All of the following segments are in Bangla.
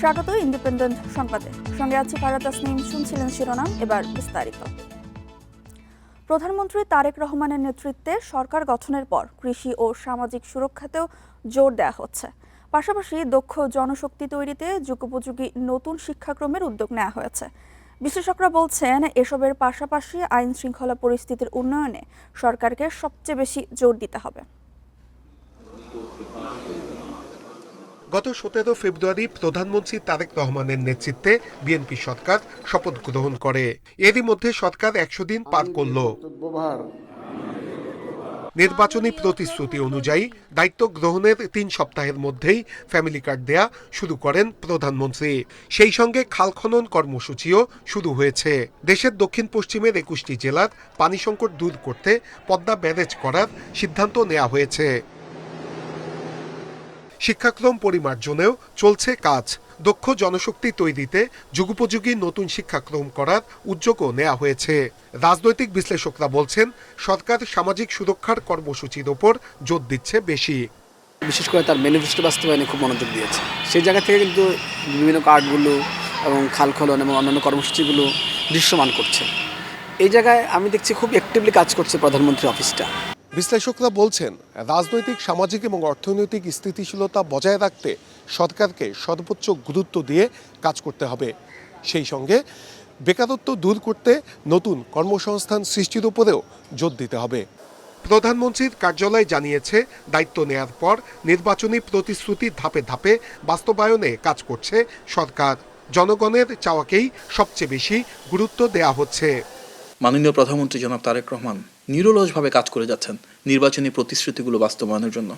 স্বাগত ইন্ডিপেন্ডেন্ট সংবাদে, সঙ্গে আছি ফারাদ তাসনিম। শুনছিলেন শিরোনাম, এবার বিস্তারিত। প্রধানমন্ত্রী তারেক রহমানের নেতৃত্বে সরকার গঠনের পর কৃষি ও সামাজিক সুরক্ষাতেও জোর দেওয়া হচ্ছে। পাশাপাশি দক্ষ জনশক্তি তৈরিতে যুগোপযোগী নতুন শিক্ষাক্রমের উদ্যোগ নেওয়া হয়েছে। বিশ্লেষকরা বলছেন, এসবের পাশাপাশি আইন শৃঙ্খলা পরিস্থিতির উন্নয়নে সরকারকে সবচেয়ে বেশি জোর দিতে হবে। গত 17 ফেব্রুয়ারি প্রধানমন্ত্রী তারেক রহমানের নেতৃত্বে বিএনপি সরকার শপথ গ্রহণ করে। এরই মধ্যে সরকার 100 দিন পার করল। নির্বাচনী প্রতিশ্রুতি অনুযায়ী দায়িত্ব গ্রহণের 3 সপ্তাহের মধ্যেই ফ্যামিলি কার্ড দেয়া শুরু করেন প্রধানমন্ত্রী। সেই সঙ্গে খাল খনন কর্মসূচিও শুরু হয়েছে। দেশের দক্ষিণ পশ্চিমের 21টি জেলার পানি সংকট দূর করতে পদ্মা ব্যারেজ করার সিদ্ধান্ত নেওয়া হয়েছে। শিক্ষাক্রম পরিমার্জনেও চলছে কাজ। দক্ষ জনশক্তি তৈরিতে যুগোপযোগী নতুন শিক্ষাক্রম করার উদ্যোগও নেওয়া হয়েছে। রাজনৈতিক বিশ্লেষকরা বলছেন, সরকার সামাজিক সুরক্ষার কর্মসূচির ওপর জোর দিচ্ছে বেশি। বিশেষ করে তার ম্যানিফেস্টো বাস্তবায়নে খুব মনোযোগ দিয়েছে। সেই জায়গা থেকে কিন্তু বিভিন্ন কার্ডগুলো এবং খাল খনন এবং অন্যান্য কর্মসূচিগুলো দৃশ্যমান করছে। এই জায়গায় আমি দেখছি খুব অ্যাক্টিভলি কাজ করছে প্রধানমন্ত্রী অফিসটা। বিশ্লেষকরা বলছেন, রাজনৈতিক, সামাজিক এবং অর্থনৈতিক স্থিতিশীলতা বজায় রাখতে সরকারকে সর্বোচ্চ গুরুত্ব দিয়ে কাজ করতে হবে। সেই সঙ্গে বেকারত্ব দূর করতে নতুন কর্মসংস্থান সৃষ্টির উপরেও জোর দিতে হবে। প্রধানমন্ত্রীর কার্যালয় জানিয়েছে, দায়িত্ব নেয়ার পর নির্বাচনী প্রতিশ্রুতি ধাপে ধাপে বাস্তবায়নে কাজ করছে সরকার। জনগণের চাওয়াকেই সবচেয়ে বেশি গুরুত্ব দেয়া হচ্ছে। মাননীয় প্রধানমন্ত্রী জনাব তারেক রহমান নিরলসভাবে কাজ করে যাচ্ছেন নির্বাচনী প্রতিশ্রুতিগুলো বাস্তবায়নের জন্য।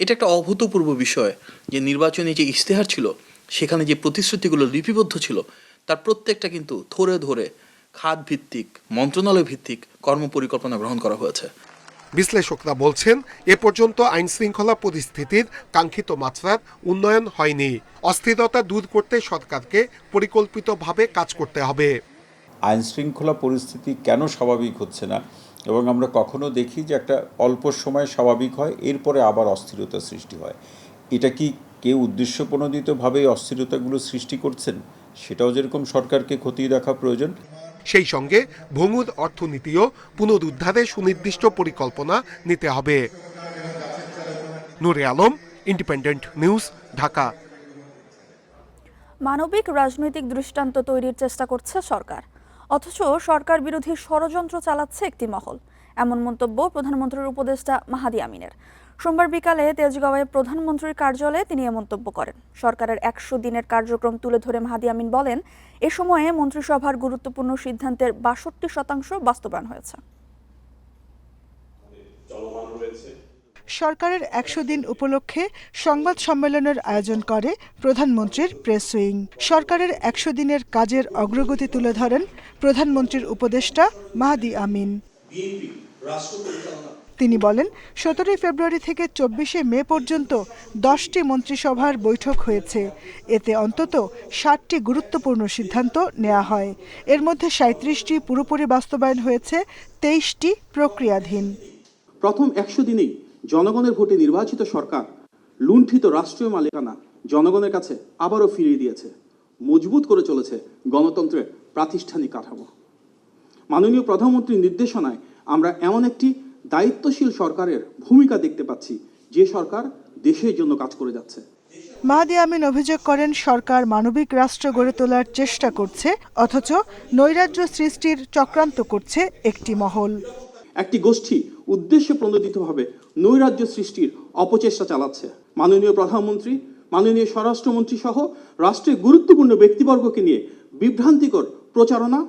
এটা একটা অভূতপূর্ব বিষয় যে নির্বাচনী যে ইশতেহার ছিল, সেখানে যে প্রতিশ্রুতিগুলো লিপিবদ্ধ ছিল, তার প্রত্যেকটা কিন্তু ধরে ধরে খাত ভিত্তিক, মন্ত্রণালয় ভিত্তিক কর্মপরিকল্পনা গ্রহণ করা হয়েছে। বিশ্লেষকরা বলছেন, এ পর্যন্ত আইন শৃঙ্খলা পরিস্থিতির কাঙ্ক্ষিত মাত্রার উন্নয়ন হয়নি। অস্থিরতা দূর করতে সরকারকে পরিকল্পিতভাবে কাজ করতে হবে। আইন শৃঙ্খলা পরিস্থিতি কেন স্বাভাবিক হচ্ছে না, এবং আমরা কখনো দেখি যে একটা অল্প সময় স্বাভাবিক হয়, এরপরে আবার অস্থিরতা সৃষ্টি হয়। এটা কি কেউ উদ্দেশ্যপ্রণোদিতভাবে অস্থিরতাগুলো সৃষ্টি করছেন? সেটাও যেরকম সরকারকে খতিয়ে দেখা প্রয়োজন। সেই সঙ্গে ভঙ্গুর অর্থনীতিও পুনরুদ্ধারে সুনির্দিষ্ট পরিকল্পনা নিতে হবে। নূরে আলম, ইন্ডিপেন্ডেন্ট নিউজ, ঢাকা। মানবিক রাজনৈতিক দৃষ্টান্ত তৈরির চেষ্টা করছে সরকার, অথচ সরকার বিরোধী ষড়যন্ত্র চালাচ্ছে একটি মহল। এমন মন্তব্য প্রধানমন্ত্রীর উপদেষ্টা মাহাদি আমিনের। সোমবার বিকালে তেজগাঁওয়ে প্রধানমন্ত্রীর কার্যালয়ে তিনি এ মন্তব্য করেন। সরকারের 100 দিনের কার্যক্রম তুলে ধরে মাহাদি আমিন বলেন, এ সময়ে মন্ত্রিসভার গুরুত্বপূর্ণ সিদ্ধান্তের 62% বাস্তবায়ন হয়েছে। সরকারের 100 দিন উপলক্ষে সংবাদ সম্মেলনের আয়োজন করে প্রধানমন্ত্রীর প্রেস উইং। সরকারের 100 দিনের কাজের অগ্রগতি তুলে ধরেন প্রধানমন্ত্রীর উপদেষ্টা মাহাদি আমিন। তিনি বলেন, 17 ফেব্রুয়ারি থেকে 24 মে পর্যন্ত 10টি মন্ত্রিসভার বৈঠক হয়েছে। এতে অন্তত 60টি গুরুত্বপূর্ণ সিদ্ধান্ত নেওয়া হয়। এর মধ্যে 37টি পুরোপুরি বাস্তবায়ন হয়েছে, 23টি প্রক্রিয়াধীন। প্রথম 100 দিনেই জনগণের ভোটে নির্বাচিত সরকার লুণ্ঠিত রাষ্ট্রীয় মালিকানা জনগণের কাছে আবারও ফিরিয়ে দিয়েছে, মজবুত করে চলেছে গণতন্ত্রের প্রাতিষ্ঠানিক কাঠামো। মাননীয় প্রধানমন্ত্রীর নির্দেশনায় আমরা এমন একটি দায়িত্বশীল সরকারের ভূমিকা দেখতে পাচ্ছি, যে সরকার দেশের জন্য কাজ করে যাচ্ছে। মাহাদি আমিন অভিযোগ করেন, সরকার মানবিক রাষ্ট্র গড়ে তোলার চেষ্টা করছে, অথচ নৈরাজ্য সৃষ্টির চক্রান্ত করছে একটি মহল। একটি গোষ্ঠী উদ্দেশ্য প্রণোদিতভাবে নৈরাজ্য সৃষ্টির অপচেষ্টা চালাচ্ছে। মাননীয় প্রধানমন্ত্রী, মাননীয় স্বরাষ্ট্রমন্ত্রী সহ রাষ্ট্রের গুরুত্বপূর্ণ ব্যক্তিবর্গকে নিয়ে বিভ্রান্তিকর প্রচারণা,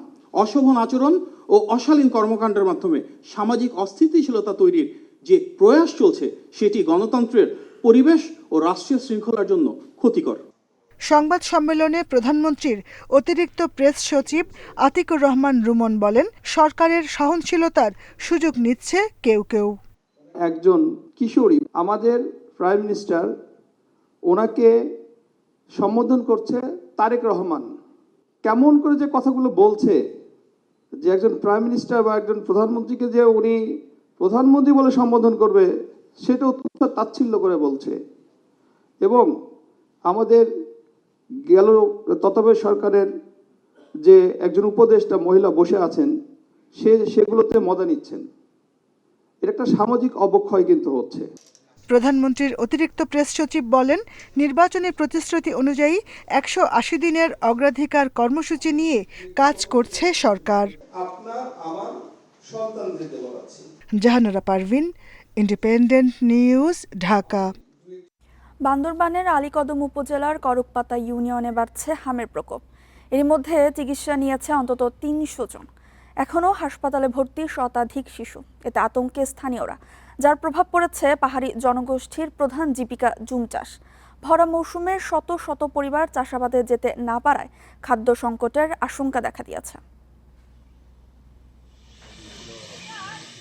অশোভন আচরণ ও অশালীন কর্মকাণ্ডের মাধ্যমে সামাজিক অস্থিতিশীলতা তৈরির যে প্রয়াস চলছে, সেটি গণতন্ত্রের পরিবেশ ও রাষ্ট্রীয় শৃঙ্খলার জন্য ক্ষতিকর। সংবাদ সম্মেলনে প্রধানমন্ত্রীর অতিরিক্ত প্রেস সচিব আতিকুর রহমান রুমন বলেন, সরকারের সহনশীলতার সুযোগ নিচ্ছে কেউ কেউ। একজন কিশোরী আমাদের প্রাইম মিনিস্টার, ওনাকে সম্বোধন করছে তারেক রহমান। কেমন করে যে কথাগুলো বলছে, যে একজন প্রাইম মিনিস্টার বা একজন প্রধানমন্ত্রীকে যে উনি প্রধানমন্ত্রী বলে সম্বোধন করবে, সেটাও তাচ্ছিল্য করে বলছে। এবং আমাদের গেল তত্ত্বাবধায়ক সরকারের যে একজন উপদেষ্টা মহিলা বসে আছেন সেগুলোতে মজা নিচ্ছেন। এটা একটা সামাজিক অবক্ষয় কিন্তু হচ্ছে। প্রধানমন্ত্রীর অতিরিক্ত প্রেস সচিব বলেন, নির্বাচনী প্রতিশ্রুতি অনুযায়ী 180 দিনের অগ্রাধিকার কর্মসূচি নিয়ে কাজ করছে সরকার। আপনার আমার সন্তানদের বলাচ্ছি। Jahanara Parvin, Independent News, Dhaka. বান্দরবানের আলীকদম উপজেলার করকপাতা ইউনিয়নে বাড়ছে হামের প্রকোপ। এর মধ্যে চিকিৎসা নিয়েছে অন্তত 300 জন। এখনও হাসপাতালে ভর্তি শতাধিক শিশু। এতে আতঙ্কে স্থানীয়রা, যার প্রভাব পড়েছে পাহাড়ি জনগোষ্ঠীর প্রধান জীবিকা জুম চাষ। ভরা মৌসুমে শত শত পরিবার চাষাবাদে যেতে না পারায় খাদ্য সংকটের আশঙ্কা দেখা দিয়েছে।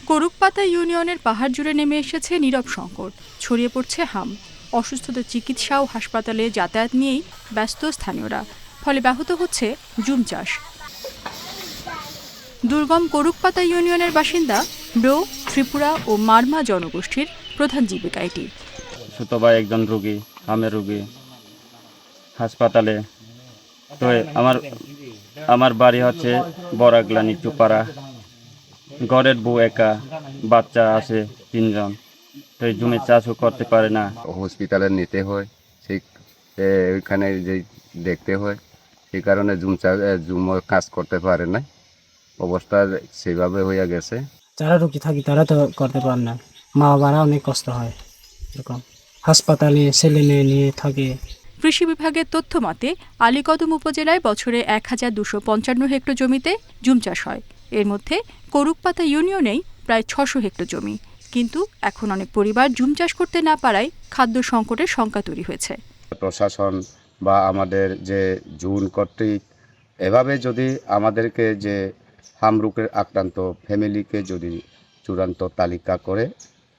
করকপাতা ইউনিয়নের পাহাড় জুড়ে নেমে এসেছে নীরব সংকট। ছড়িয়ে পড়ছে হাম। অসুস্থতার চিকিৎসা ও হাসপাতালে যাতায়াত নিয়েই ব্যস্ত স্থানীয়রা, ফলে ব্যাহত হচ্ছে জুম চাষ। দুর্গম করকপাতা ইউনিয়নের বাসিন্দা ব্রো, ত্রিপুরা ও মারমা জনগোষ্ঠীর প্রধান জীবিকা এটি। ছোট ভাই একজন রোগী, হামের রোগী, হাসপাতালে। তো আমার বাড়ি হচ্ছে বড়াগলানি চুপাড়া। ঘরের বউ একা, বাচ্চা আছে 3 জন। তো এই জমি চাষও করতে পারে না। হসপিটালে নিতে হয়, সেই ওইখানে যে দেখতে হয়, সেই কারণে জুম কাজ করতে পারে না। অবস্থা সেভাবে হয়ে গেছে। যারা রোগী থাকি তারা তো করতে পারে না, মা বাবারা অনেক কষ্ট হয়। এরকম হাসপাতালে ছেলে মেয়ে নিয়ে থাকে। কৃষি বিভাগের তথ্য মতে আলীকদম উপজেলায় বছরে 1255 হেক্টর জমিতে জুম চাষ হয়। এর মধ্যে করকপাতা ইউনিয়নেই প্রায় 600 হেক্টর জমি। কিন্তু এখন অনেক পরিবার জুম চাষ করতে না পারায় খাদ্য সংকটের শঙ্কা তৈরি হয়েছে। প্রশাসন বা আমাদের যে জুন কর্তৃক এভাবে যদি আমাদেরকে যে হামরুকের আক্রান্ত ফ্যামিলিকে যদি চূড়ান্ত তালিকা করে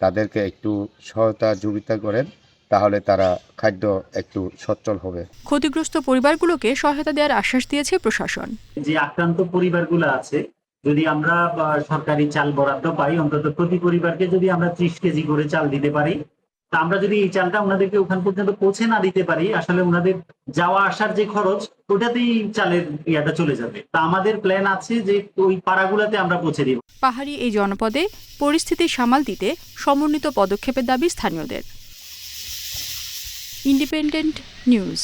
তাদেরকে একটু সহযোগিতা করেন, তাহলে তারা খাদ্য একটু সচ্ছল হবে। ক্ষতিগ্রস্ত পরিবারগুলোকে সহায়তা দেওয়ার আশ্বাস দিয়েছে প্রশাসন। যে আক্রান্ত পরিবারগুলো আছে, যদি আমরা সরকারি চাল বরাদ্দ পাই, অন্তত প্রতি পরিবারকে যদি আমরা 30 কেজি করে চাল দিতে পারি, তা আমরা যদি এই চালটা ওনাদেরকে ওখান পর্যন্ত পৌঁছে না দিতে পারি, আসলে ওনাদের যাওয়া আসার যে খরচ ওটাতেই চালের ইয়াটা চলে যাবে। তা আমাদের প্ল্যান আছে যে ওই পাড়াগুলোতে আমরা পৌঁছে দিব। পাহাড়ি এই জনপদে পরিস্থিতি সামাল দিতে সমন্বিত পদক্ষেপের দাবি স্থানীয়দের। Independent news.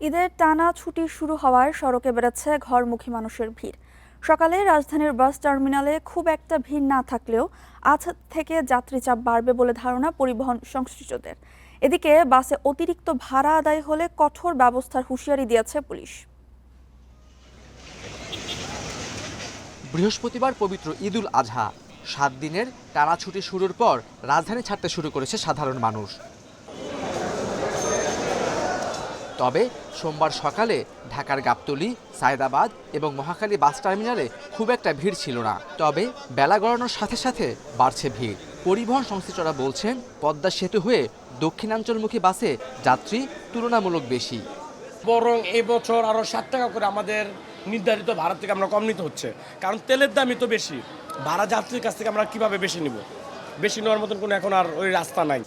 ঈদের টানা ছুটি শুরু হওয়ায় সড়কে বেড়েছে ঘরমুখী মানুষের ভিড়। সকালে রাজধানীর বাস টার্মিনালে খুব একটা ভিড় না থাকলেও আজ থেকে যাত্রী চাপ বাড়বে বলে ধারণা পরিবহন সংশ্লিষ্টদের। এদিকে বাসে অতিরিক্ত ভাড়া আদায় হলে কঠোর ব্যবস্থার হুঁশিয়ারি দিয়েছে পুলিশ। বৃহস্পতিবার পবিত্র ঈদুল আজহা। 7 দিনের টানা ছুটি শুরুর পর রাজধানী ছাড়তে শুরু করেছে সাধারণ মানুষ। তবে সোমবার সকালে ঢাকার গাবতলী, সায়দাবাদ এবং মহাখালী বাস টার্মিনালে খুব একটা ভিড় ছিল না। তবে বেলা গড়ানোর সাথে সাথে বাড়ছে ভিড়। পরিবহন সংশ্লিষ্টরা বলছেন, পদ্মা সেতু হয়ে দক্ষিণাঞ্চলমুখী বাসে যাত্রী তুলনামূলক বেশি। বরং এবছর আরও 7 টাকা করে আমাদের নির্ধারিত ভাড়া থেকে আমরা কম নিতে হচ্ছে, কারণ তেলের দামই তো বেশি। ভাড়া যাত্রীর কাছ থেকে আমরা কিভাবে বেশি নিব? বেশি নেওয়ার মতন কোনো এখন আর ওই রাস্তা নাই।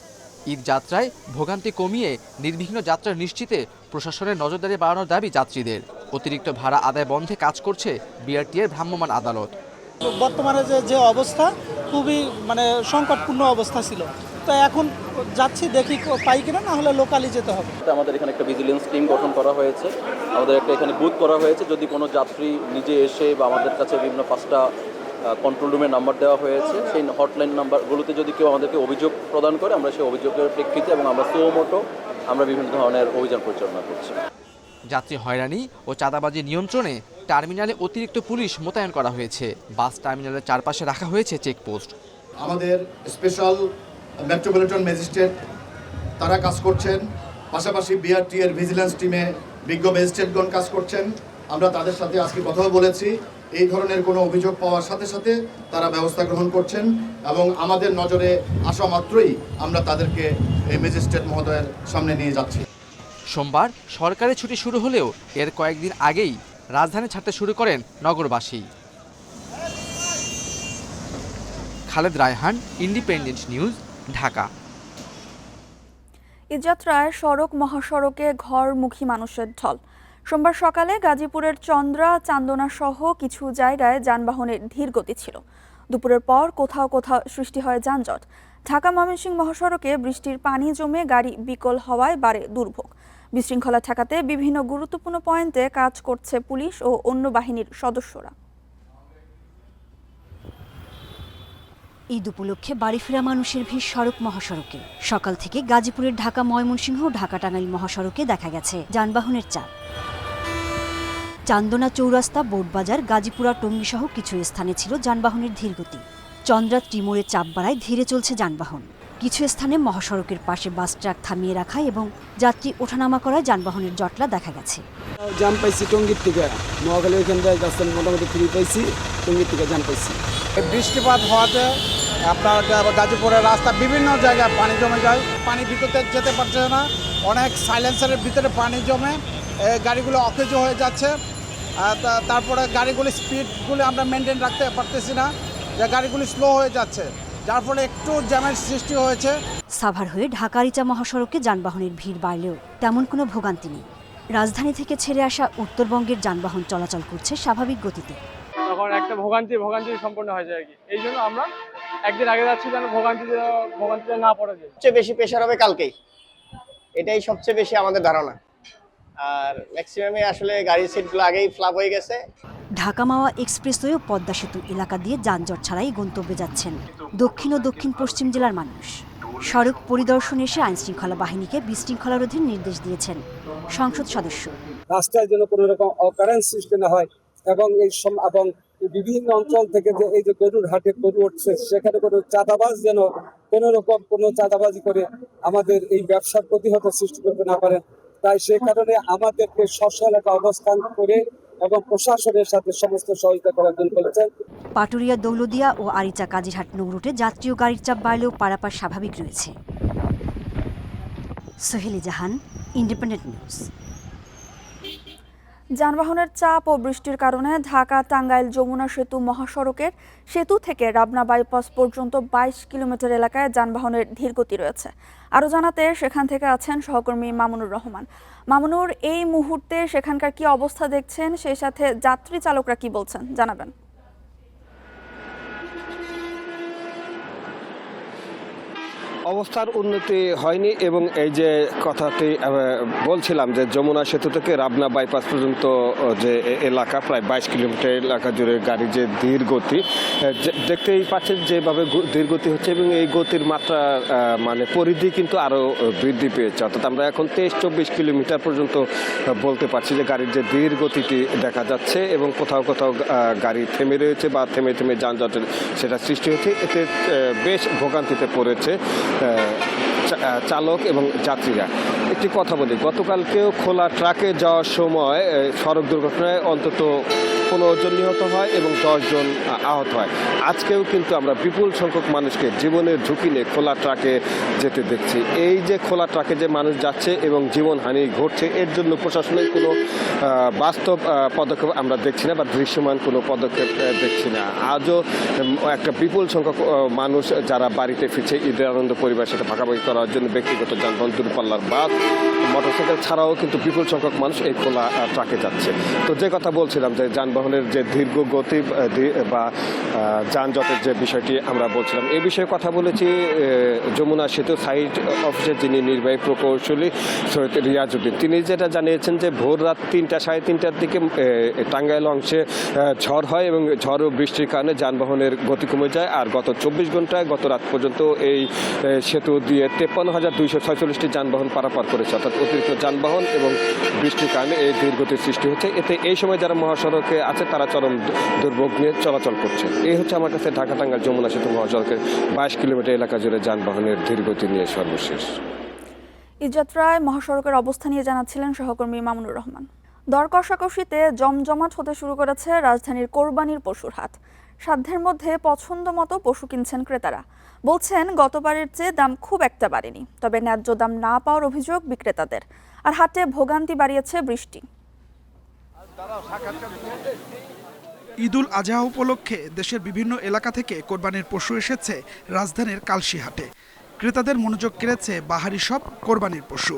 ঈদ যাত্রায় ভোগান্তি কমিয়ে নির্বিঘ্ন যাত্রা নিশ্চিতে প্রশাসনের নজরদারি বাড়ানোর দাবি যাত্রীদের। অতিরিক্ত ভাড়া আদায় বন্ধে কাজ করছে বিআরটিএর ভ্রাম্যমাণ আদালত। বর্তমানে যে অবস্থা খুবই সংকটপূর্ণ অবস্থা ছিল, তো এখন যাচ্ছি, দেখি পাই কিনা, না হলে লোকালি যেতে হবে। আমাদের এখানে একটা ভিজিলেন্স টিম গঠন করা হয়েছে, আমাদের একটা এখানে বুথ করা হয়েছে। যদি কোনো যাত্রী নিজে এসে বা আমাদের কাছে বিভিন্ন 5টা কন্ট্রোল রুমের নাম্বার দেওয়া হয়েছে, সেই হটলাইন নাম্বারগুলোতে যদি কেউ আমাদেরকে অভিযোগ প্রদান করে, আমরা সেই অভিযোগের প্রেক্ষিতে এবং আমরা সুমোটো আমরা বিভিন্ন ধরনের অভিযান পরিচালনা করছি। যাত্রী হয়রানি ও চাঁদাবাজি নিয়ন্ত্রণে টার্মিনালে অতিরিক্ত পুলিশ মোতায়েন করা হয়েছে। বাস টার্মিনালের চারপাশে রাখা হয়েছে চেকপোস্ট। আমাদের স্পেশাল মেট্রোপলিটন ম্যাজিস্ট্রেট তারা কাজ করছেন, পাশাপাশি বিআরটি এর ভিজিলেন্স টিমে বিজ্ঞ ম্যাজিস্ট্রেটগণ কাজ করছেন। আমরা তাদের সাথে আজকে কথাও বলেছি, এই ধরনের কোনো অভিযোগ পাওয়ার সাথে সাথে তারা ব্যবস্থা গ্রহণ করছেন এবং আমাদের নজরে আসা মাত্রই আমরা তাদেরকে এই ম্যাজিস্ট্রেট মহোদয়ের সামনে নিয়ে যাচ্ছি। সোমবার সরকারি ছুটি শুরু হলেও এর কয়েকদিন আগেই রাজধানী ছাড়তে শুরু করেন নগরবাসী। Khaled Raihan, Independent News, Dhaka. এ যাত্রায় সড়ক মহাসড়কে ঘরমুখী মানুষের ঢল। সোমবার সকালে গাজীপুরের চন্দ্রা চান্দনা সহ কিছু জায়গায় যানবাহনের ধীর গতি ছিল। দুপুরের পর কোথাও কোথাও সৃষ্টি হয় যানজট। ঢাকা ময়মনসিংহ মহাসড়কে বৃষ্টির পানি জমে গাড়ি বিকল হওয়ায় বাড়ে দুর্ভোগ। বিশৃঙ্খলা ঠেকাতে বিভিন্ন গুরুত্বপূর্ণ পয়েন্টে কাজ করছে পুলিশ ও অন্য বাহিনীর সদস্যরা। ঈদ উপলক্ষে বাড়ি ফেরা মানুষের ভিড় সড়ক মহাসড়কে। সকাল থেকে গাজীপুরের ঢাকা ময়মনসিংহ ঢাকা টাঙ্গাইল মহাসড়কে দেখা গেছে যানবাহনের চাপ। চান্দনা চৌরাস্তা, বোর্ডবাজার, গাজীপুরা টঙ্গী সহ কিছু স্থানে ছিল যানবাহনের ধীরগতি। চন্দ্রা ত্রিমোড়ে চাপ বাড়ায় ধীরে চলছে যানবাহন। কিছু স্থানে মহাসড়কের পাশে বাস ট্রাক থামিয়ে রাখা এবং যাত্রী ওঠানামা করায় যানবাহনের জটলা দেখা গেছে। জাম পাইছি টঙ্গীর থেকে, মহাখালী ওইখান থেকে যাচ্ছেন মোটামুটি ফ্রি পাইছি, টঙ্গীর থেকে জাম পাইছি। বৃষ্টিপাত হওয়াতে আপনার গাজীপুরের রাস্তা বিভিন্ন জায়গায় পানি জমে যায়, পানি ভিতরে যেতে পারছে না, অনেক সাইলেন্সারের ভিতরে পানি জমে গাড়িগুলো অকেজ হয়ে যাচ্ছে। তারপরে গাড়িগুলি স্পিডগুলি আমরা মেনটেন রাখতে পারতেছি না, যে গাড়িগুলি স্লো হয়ে যাচ্ছে, যার ফলে একটু জ্যামের সৃষ্টি হয়েছে। সাভার হয়ে ঢাকা রিচা মহাসড়কে যানবাহনের ভিড় বাড়লেও তেমন কোনো ভোগান্তি নেই। রাজধানী থেকে ছেড়ে আসা উত্তরবঙ্গের যানবাহন চলাচল করছে স্বাভাবিক গতিতে। তখন একটা ভোগান্তি সম্পূর্ণ হয়ে যায় আর কি। এই জন্য আমরা একদিন আগে যাচ্ছি যেন ভোগান্তিতে না পড়ে যায়। সবচেয়ে বেশি প্রেশার হবে কালকেই, এটাই সবচেয়ে বেশি আমাদের ধারণা। আর ম্যাক্সিমামে আসলে গাড়ির সিটগুলো আগেই ফ্লাপ হয়ে গেছে। ঢাকা মাওয়া এক্সপ্রেসওয়ে ও পদ্মা সেতু এলাকা দিয়ে যানজট ছাড়াই গন্তব্যে যাচ্ছেন দক্ষিণ ও দক্ষিণ পশ্চিম জেলার মানুষ। সড়ক পরিদর্শনে এসে আইনশৃঙ্খলা বাহিনীকে বিশৃঙ্খলা রোধের নির্দেশ দিয়েছেন সংসদ সদস্য। রাস্তায় যেন কোনো রকম অকারেন্স সৃষ্টি না হয় এবং এবং বিভিন্ন অঞ্চল থেকে যে এই যে গরুর হাটে গরু উঠছে, সেখানে কোনো চাঁদাবাজ যেন কোনো চাঁদাবাজি করে আমাদের এই ব্যবসার প্রতিহত সৃষ্টি করতে না পারেন। তাই সে কারণে আমাদেরকে স্ব এলাকা অবস্থান করে এবং প্রশাসনের সাথে সমস্ত সহযোগিতা করার জন্য বলেছেন। পাটুরিয়া, দৌলদিয়া ও আরিচা কাজিরহাট নৌ রুটে যাত্রী ও গাড়ির চাপ বাড়লেও পারাপার স্বাভাবিক রয়েছে। সোহেলি জাহান, ইন্ডিপেন্ডেন্ট নিউজ। যানবাহনের চাপ ও বৃষ্টির কারণে ঢাকা টাঙ্গাইল যমুনা সেতু মহাসড়কের সেতু থেকে রাবনা বাইপাস পর্যন্ত 22 কিলোমিটার এলাকায় যানবাহনের ধীরগতি রয়েছে। আরও জানাতে সেখান থেকে আছেন সহকর্মী মামুনুর রহমান। মামুনুর, এই মুহূর্তে সেখানকার কি অবস্থা দেখছেন, সেই সাথে যাত্রী চালকরা কি বলছেন জানাবেন। অবস্থার উন্নতি হয়নি এবং এই যে কথাটি বলছিলাম যে যমুনা সেতু থেকে রাবনা বাইপাস পর্যন্ত যে এলাকা প্রায় 22 কিলোমিটার এলাকা জুড়ে গাড়ি যে ধীর গতি, দেখতেই পাচ্ছেন যেভাবে ধীর গতি হচ্ছে এবং এই গতির মাত্রা মানে পরিধি কিন্তু আরও বৃদ্ধি পেয়েছে। অর্থাৎ আমরা এখন 23-24 কিলোমিটার পর্যন্ত বলতে পারছি যে গাড়ির যে ধীর গতিটি দেখা যাচ্ছে এবং কোথাও কোথাও গাড়ি থেমে রয়েছে বা থেমে থেমে যানজটের সেটা সৃষ্টি হচ্ছে। এতে বেশ ভোগান্তিতে পড়েছে চালক এবং যাত্রীরা। একটি কথা বলি, গতকালকেও খোলা ট্রাকে যাওয়ার সময় সড়ক দুর্ঘটনায় অন্তত 15 জন নিহত হয় এবং 10 জন আহত হয়। আজকেও কিন্তু আমরা বিপুল সংখ্যক মানুষকে জীবনের ঝুঁকি নিয়ে খোলা ট্রাকে যেতে দেখছি। এই যে খোলা ট্রাকে যে মানুষ যাচ্ছে এবং জীবনহানি ঘটছে, এর জন্য প্রশাসনের কোনো বাস্তব পদক্ষেপ আমরা দেখছি না বা দৃশ্যমান কোনো পদক্ষেপ দেখছি না। আজও একটা বিপুল সংখ্যক মানুষ যারা বাড়িতে ফিরছে ঈদের আনন্দ পরিবার সাথে ভাগাভাগি করার জন্য ব্যক্তিগত যানবাহন, দূরপাল্লার বাস, মোটরসাইকেল ছাড়াও কিন্তু বিপুল সংখ্যক মানুষ এই খোলা ট্রাকে যাচ্ছে। তো যে কথা বলছিলাম যে যানবাহনের যে দীর্ঘ গতি বা যানজটের যে বিষয়টি আমরা বলছিলাম, এই বিষয়ে কথা বলেছি যমুনা সেতু সাইট অফিসের যিনি নির্বাহী প্রকৌশলী সৈয়দ রিয়াজউদ্দিন। তিনি যেটা জানিয়েছেন যে ভোর রাত 3-3:30টার দিকে টাঙ্গাইল অংশে ঝড় হয় এবং ঝড় ও বৃষ্টির কারণে যানবাহনের গতি কমে যায়। আর গত 24 ঘন্টায় গত রাত পর্যন্ত এই সেতু দিয়ে 53,246টি যানবাহন পারাপার করেছে। অর্থাৎ অতিরিক্ত যানবাহন এবং বৃষ্টির কারণে এই ধীরগতির সৃষ্টি হচ্ছে। এতে এই সময় যারা মহাসড়কে আছে তারা চরম দুর্ভোগ নিয়ে চলাচল করছে। এই হচ্ছে আমার কাছে ঢাকা টাঙ্গাইল যমুনা সেতু মহাসড়কের 22 কিলোমিটার এলাকা জুড়ে যানবাহনের ধীরগতি নিয়ে সর্বশেষ। এই যাত্রায় মহাসড়কের অবস্থা নিয়ে জানাচ্ছিলেন সহকর্মী মামুনুর রহমান। দর কষাকষিতে জমজমাট হতে শুরু করেছে রাজধানীর কোরবানির পশুর হাট। সাধ্যের মধ্যে পছন্দ মতো পশু কিনছেন ক্রেতারা। বলছেন গতবারের চেয়ে দাম খুব একটা বাড়েনি, তবে ন্যায্য দাম না পাওয়ার অভিযোগ বিক্রেতাদের। আর হাটে ভোগান্তি বাড়িয়েছে বৃষ্টি। ঈদুল আজহা উপলক্ষে দেশের বিভিন্ন এলাকা থেকে কোরবানির পশু এসেছে রাজধানীর কালশী হাটে। ক্রেতাদের মনোযোগ কেড়েছে বাহারি সব কোরবানির পশু।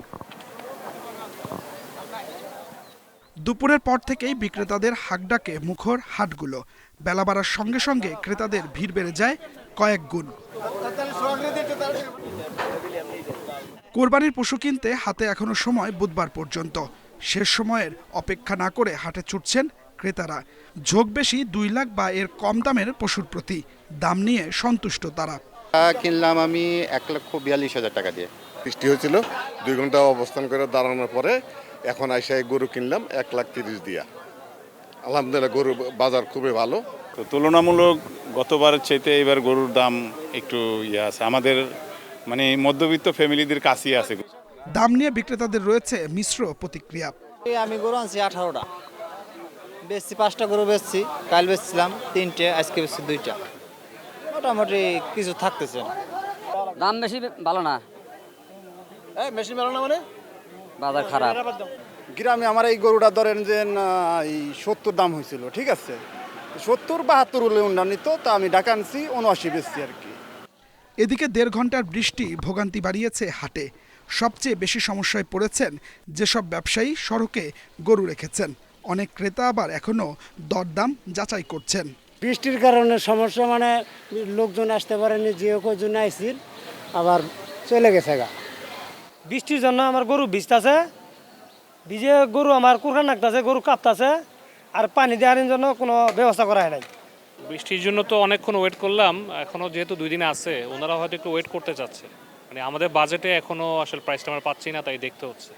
দুপুরের পর থেকেই বিক্রেতাদের হাঁকডাকে মুখর হাটগুলো। বেলা বাড়ার সঙ্গে সঙ্গে ক্রেতাদের ভিড় বেড়ে যায় কয়েক গুণ। কোরবানির পশু কিনতে হাতে এখনো সময় বুধবার পর্যন্ত। শেষ সময়ের অপেক্ষা না করে হাটে ছুটছেন ক্রেতারা। ঝোঁক বেশি 2 লাখ বা এর কম দামের পশুর প্রতি। দাম নিয়ে সন্তুষ্ট তারা। কিনলাম আমি 1,42,000 টাকা দিয়ে। বৃষ্টি হয়েছিল, 2 ঘন্টা অবস্থান করে দাঁড়ানোর পরে এখন আইসা গরু কিনলাম 1,30,000 দিয়া। আলহামদুলিল্লাহ গরু বাজার খুবই ভালো। তো তুলনামূলক গতবারের চাইতে এবার গরুর দাম একটু আছে, আমাদের মানে মধ্যবিত্ত ফ্যামিলিদের কাছেই আছে। দাম নিয়ে বিক্রেতাদের রয়েছে মিশ্র প্রতিক্রিয়া। আমি গরু আনছি 18টা, বেচছি 5টা গরু বেচছি, কাল বেচছিলাম 3টে, আজকে বেচছি 2টা। মোটামুটি কিছু থাকতেছে না। দাম বেশি ভালো না। বেশি ভালো না মানে বাজার খারাপ। গ্রামে আমার এই গরুটা ধরেন যে 70 দাম হয়েছিল, ঠিক আছে, 70-72 হলে উন্নয়নিত, তা আমি ঢাকা আনছি 79 বেচছি আর কি। এদিকে 1.5 ঘন্টার বৃষ্টি ভোগান্তি বাড়িয়েছে হাটে। সবচেয়ে বেশি সমস্যায় পড়েছেন যেসব ব্যবসায়ী সড়কে গরু রেখেছেন। অনেক ক্রেতা আবার এখনো দরদাম যাচাই করছেন। বৃষ্টির কারণে সমস্যা, মানে লোকজন আসতে পারেনি, যে কজন আইছিল আবার চলে গেছে গা। বৃষ্টির জন্য আমার গরু ভিজতেছে, ভিজে গরু আমার কুরখান লাগতেছে, গরু কাঁপতেছে, আর পানি দেওয়ার জন্য কোনো ব্যবস্থা করা হয় নাই। বৃষ্টির জন্য তো অনেকক্ষণ ওয়েট করলাম, এখনো যেহেতু 2 দিন আছে ওনারা হয়তো একটু ওয়েট করতে চাচ্ছে। মানে আমাদের বাজেটে এখনো আসলে প্রাইসটা আমরা পাচ্ছি না, তাই দেখতে হচ্ছে।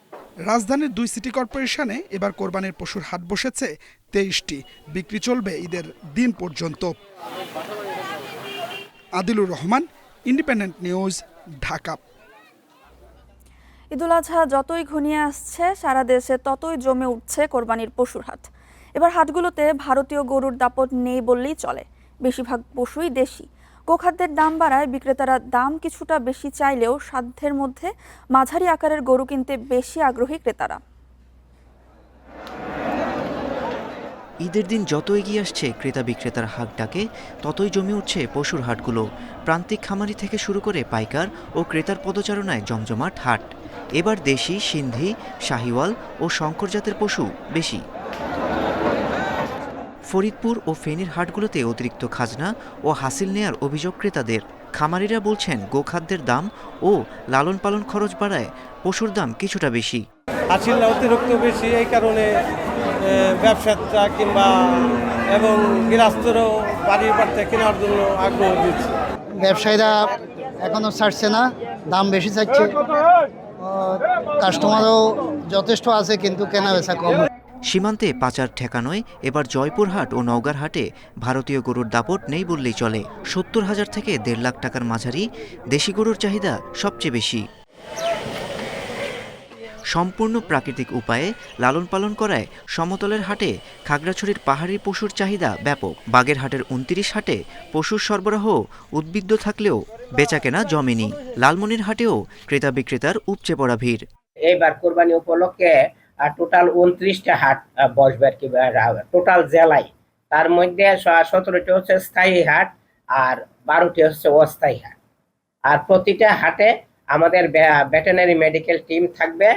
রাজধানীর 2 সিটি কর্পোরেশনে এবার কোরবানির পশুর হাট বসেছে 23টি। বিক্রি চলবে ঈদের দিন পর্যন্ত। Adilur Rahman, Independent News, Dhaka. ঈদুল আজহা যতই ঘনিয়ে আসছে সারা দেশে ততই জমে উঠছে কোরবানির পশুর হাট। এবার হাটগুলোতে ভারতীয় গরুর দাপট নেই বললেই চলে। বেশিরভাগ পশুই দেশি। গোখাদ্যের দাম বাড়ায় বিক্রেতারা দাম কিছুটা বেশি চাইলেও সাধ্যের মধ্যে মাঝারি আকারের গরু কিনতে বেশি আগ্রহী ক্রেতারা। ঈদের দিন যত এগিয়ে আসছে ক্রেতা বিক্রেতার হাট ডাকে ততই জমে উঠছে পশুর হাটগুলো। প্রান্তিক খামারি থেকে শুরু করে পাইকার ও ক্রেতার পদচারণায় জমজমাট হাট। এবার দেশি, সিন্ধি, শাহিওয়াল ও শঙ্কর জাতের পশু বেশি। ফরিদপুর ও ফেনীর হাটগুলোতে অতিরিক্ত খাজনা ও হাসিল নেয়ার অভিযোগ ক্রেতাদের। খামারিরা বলছেন গোখাদ্যের দাম ও লালন পালন খরচ বাড়ায় পশুর দাম কিছুটা বেশি। হাসিল অতিরিক্ত বেশি, এই কারণে ব্যবসাটা কিংবা এবং গৃহস্থরও বাড়ির পাড়তে কেনার জন্য আগ্রহ দিচ্ছে। ব্যবসায়ীরা এখনো ছাড়ছে না, দাম বেশি চাইছে, কাস্টমারও যথেষ্ট আছে কিন্তু কেনা বেচা কম। সীমান্তে পাচার ঠেকানোয় এবার জয়পুরহাট ও নওগাঁর হাটে ভারতীয় গরুর দাপট নেই বললেই চলে। 70,000 থেকে 1.5 লাখ টাকার মাঝারি দেশি গরুর চাহিদা সবচেয়ে বেশি। সম্পূর্ণ প্রাকৃতিক উপায়ে লালন পালন করায় সমতলের হাটে খাগড়াছড়ির পাহাড়ি পশুর চাহিদা ব্যাপক। বাগেরহাটের 29 হাটে পশুর সরবরাহ উদ্বিগ্ন থাকলেও বেচাকেনা জমেনি। লালমনির হাটেও ক্রেতা বিক্রেতার উপচে পড়া ভিড়। এইবার কোরবানি উপলক্ষে টোটাল 29টা হাট বসবে আর কি, টোটাল জেলায়। তার মধ্যে 17টি হচ্ছে স্থায়ী হাট আর 12টি হচ্ছে অস্থায়ী হাট। আর প্রতিটা হাটে আমাদের ভেটেরিনারি মেডিকেল টিম থাকবে।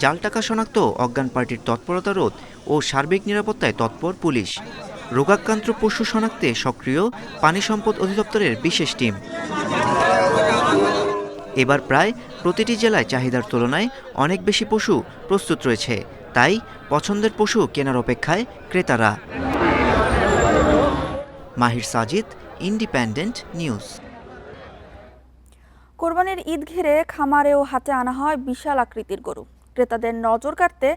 জাল টাকা শনাক্ত, অজ্ঞান পার্টির তৎপরতা রোধ ও সার্বিক নিরাপত্তায় তৎপর পুলিশ। রোগাক্রান্ত পশু শনাক্তে সক্রিয় পানি সম্পদ অধিদপ্তরের বিশেষ টিম। এবার প্রায় প্রতিটি জেলায় চাহিদার তুলনায় অনেক বেশি পশু প্রস্তুত রয়েছে, তাই পছন্দের পশু কেনার অপেক্ষায় ক্রেতারা। মাহির সাজিদ, ইন্ডিপেন্ডেন্ট নিউজ। কোরবানির ঈদ ঘিরে খামারে ও হাটে আনা হয় বিশাল আকৃতির গরু। ক্রেতাদের নজর কাড়তে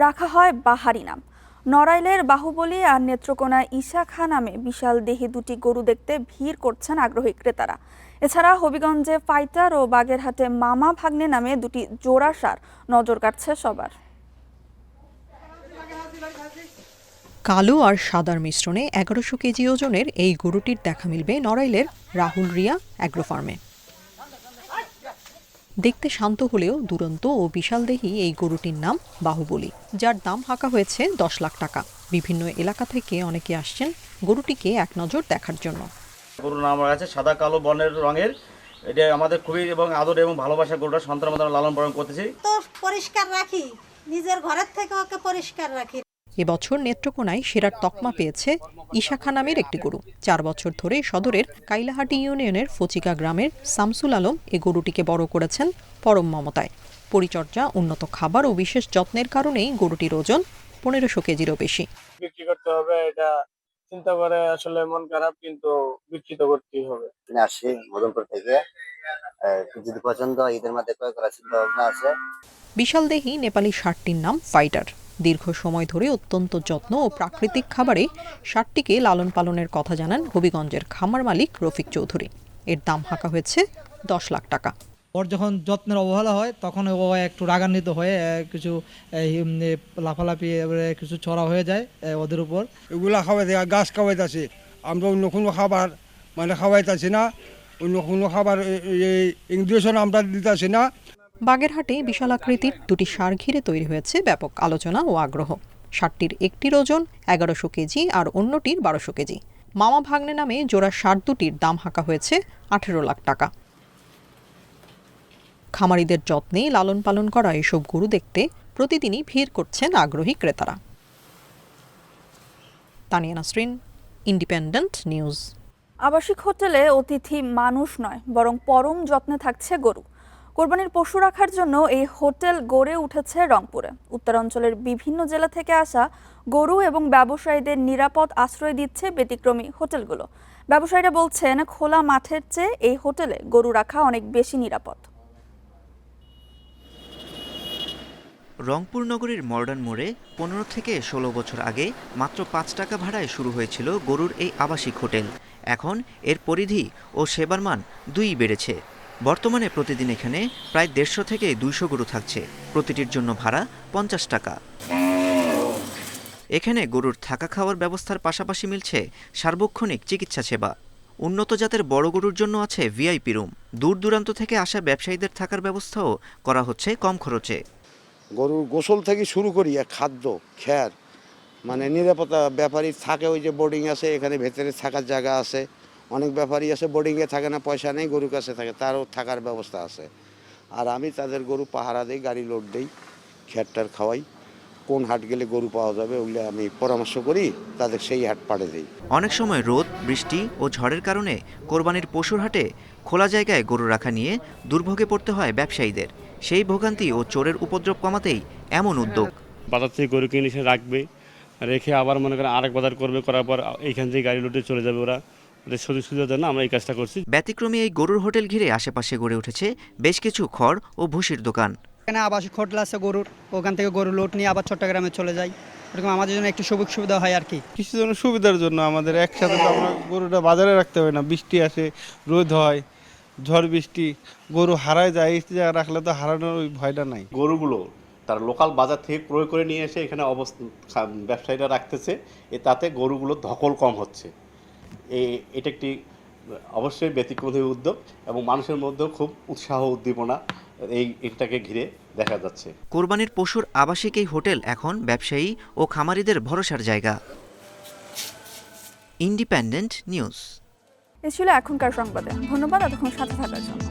রাখা হয় বাহারি নাম। নড়াইলের বাহুবলী আর নেত্রকোনায় ঈশা খাঁ নামে বিশাল দেহি দুটি গরু দেখতে ভিড় করছেন আগ্রহী ক্রেতারা। এছাড়া হবিগঞ্জে ফাইটার ও বাগেরহাটে মামা ভাগ্নে নামে দুটি জোড়া ষাঁড় নজর কাটছে সবার। কালো আর সাদার মিশ্রণে 1100 কেজি ওজনের এই গরুটির দেখা মিলবে নড়াইলের রাহুল রিয়া অ্যাগ্রো ফার্মে। দেখতে শান্ত হলেও দুরন্ত ও বিশালদেহী এই গরুটির নাম বাহুবলী, যার দাম হাঁকা হয়েছে 10 লাখ টাকা। বিভিন্ন এলাকা থেকে অনেকে আসছেন গরুটিকে এক নজর দেখার জন্য। গরুর নাম আছে সাদা কালো বর্ণের রঙের, এটা আমাদের খুবই এবং আদর এবং ভালোবাসা গরুটা সন্তান মতো লালন পালন করতেছি। তো পরিষ্কার রাখি, নিজের ঘরের থেকে ওকে পরিষ্কার রাখি। এবছর নেত্রকোনায় সেরার তকমা পেয়েছে ঈশাখা নামের একটি গরু। 4 বছর ধরে সদরের কাইলাহাটি ইউনিয়নের ফচিকা গ্রামের শামসুল আলম এ গরুটিকে বড় করেছেন পরম মমতায়। পরিচর্যা, উন্নত খাবার ও বিশেষ যত্নের কারণেই গরুটির ওজন 1500 কেজিরও বেশি। বিক্রি করতে হবে এটা চিন্তা করে আসলে মন খারাপ, কিন্তু বিক্রি তো করতেই হবে। আসি মদনপুর থেকে, যদি পছন্দ ঈদের মধ্যে ক্রয় করার চিন্তা ভাবনা আছে। বিশালদেহী নেপালি ষাঁড়টির নাম ফাইটার। দীর্ঘ সময় ধরে অত্যন্ত যত্ন ও প্রাকৃতিক খাবারে ষাঁড়টিকে লালন পালনের কথা জানান হবিগঞ্জের খামার মালিক রফিক চৌধুরী। এর দাম হাঁকা হয়েছে 10 লাখ টাকা। ওর যখন যত্নের অবহেলা হয় তখন ও একটু রাগান্বিত হয়ে কিছু লাফালাফি কিছু চড়া হয়ে যায় ওদের উপর। এগুলা খাওয়াইতে গাছ খাওয়াইতেছি, আমরা অন্য কোনো খাবার মানে খাওয়াইতেছি না, অন্য কোনো খাবার ইঞ্জেকশন আমরা দিতেছি না। বাগেরহাটে বিশাল আকৃতির দুটি ষাঁড় ঘিরে তৈরি হয়েছে ব্যাপক আলোচনা ও আগ্রহ। ষাঁড়টির একটির ওজন 1100 কেজি আর অন্যটির 1200 কেজি। মামা ভাগ্নে নামে জোড়া ষাঁড় দুটির দাম হাঁকা হয়েছে 18 লাখ টাকা। খামারিদের যত্নে লালন পালন করা এসব গরু দেখতে প্রতিদিনই ভিড় করছেন আগ্রহী ক্রেতারা। Tania Nasrin, independent news. আবাসিক হোটেলে অতিথি মানুষ নয়, বরং পরম যত্নে থাকছে গরু। কোরবানির পশু রাখার জন্য এই হোটেল গড়ে উঠেছে রংপুরে। উত্তরাঞ্চলের বিভিন্ন জেলা থেকে আসা গরু এবং ব্যবসায়ীদের নিরাপদ আশ্রয় দিচ্ছে ব্যতিক্রমী হোটেলগুলো। ব্যবসায়ীরা বলছেন, খোলা মাঠের চেয়ে এই হোটেলে গরু রাখা অনেক বেশি নিরাপদ। রংপুর নগরীর মডার্ন মোড়ে 15 থেকে 16 বছর আগে মাত্র 5 টাকা ভাড়ায় শুরু হয়েছিল গরুর এই আবাসিক হোটেল। এখন এর পরিধি ও সেবার মান দুই বেড়েছে। বর্তমানে প্রতিদিন এখানে প্রায় 150 থেকে 200 গরু থাকছে। প্রতিটির জন্য ভাড়া 50 টাকা। এখানে গরুর থাকা খাওয়ার ব্যবস্থার পাশাপাশি মিলছে সার্বক্ষণিক চিকিৎসা সেবা। উন্নত জাতের বড় গরুর জন্য আছে ভিআইপি রুম। দূর দূরান্ত থেকে আসা ব্যবসায়ীদের থাকার ব্যবস্থাও করা হচ্ছে কম খরচে। গরুর গোসল থেকে শুরু করি খাদ্য খ্যার মানে নিরাপত্তা ব্যাপারী থাকে, ওই যে বোর্ডিং আছে, এখানে ভেতরে থাকার জায়গা আছে। অনেক ব্যাপারী আছে বোর্ডিংয়ে থাকে না, পয়সা নেই, গরুর কাছে থাকে, তারও থাকার ব্যবস্থা আছে। আর আমি তাদের গরু পাহারা দিই, গাড়ি লোড দিই, খ্যারটার খাওয়াই। কোন হাট গেলে গরু পাওয়া যাবে ওগুলো আমি পরামর্শ করি, তাদের সেই হাট পাঠিয়ে দিই। অনেক সময় রোদ, বৃষ্টি ও ঝড়ের কারণে কোরবানির পশুর হাটে খোলা জায়গায় গরু রাখা নিয়ে দুর্ভোগে পড়তে হয় ব্যবসায়ীদের। সেই ভোগান্তি ও চোরের উপদ্রব কমাতেই এমন উদ্যোগ। বাজার থেকে গরু কিনে এসে রাখবে, রেখে আবার মনে করেন আরেক বাজার করবে, করার পর এইখান থেকে গাড়ি লোডে চলে যাবে ওরা। ওদের সুযোগ সুবিধার জন্য আমরা এই কাজটা করছি। ব্যতিক্রমী এই গরুর হোটেল ঘিরে আশেপাশে গড়ে উঠেছে বেশ কিছু খড় ও ভুসির দোকান। এখানে আবাসিক হোটেল আছে গরুর, ওখান থেকে গরু লোড নিয়ে আবার চট্টগ্রামে চলে যায়। এরকম আমাদের জন্য একটু সুযোগ সুবিধা হয় আর কি। কিছু জন্য সুবিধার জন্য আমাদের একসাথে তো আমরা গরুটা বাজারে রাখতে হয় না, বৃষ্টি আসে, রোদ হয়, ঝড় বৃষ্টি, গরু হারায় যায়, এই জায়গায় রাখলে তো হারানোর ওই ভয়টা নাই। গরুগুলো তার লোকাল বাজার থেকে ক্রয় করে নিয়ে এসে এখানে ব্যবসায়ীরা রাখতেছে, তাতে গরুগুলো ধকল কম হচ্ছে। এটা একটি অবশ্যই ব্যতিক্রমী উদ্যোগ এবং মানুষের মধ্যেও খুব উৎসাহ উদ্দীপনা এটাকে ঘিরে দেখা যাচ্ছে। কোরবানির পশুর আবাসিক এই হোটেল এখন ব্যবসায়ী ও খামারিদের ভরসার জায়গা। Independent news. এ ছিল এখনকার সংবাদে। ধন্যবাদ এতক্ষণ সাথে থাকার জন্য।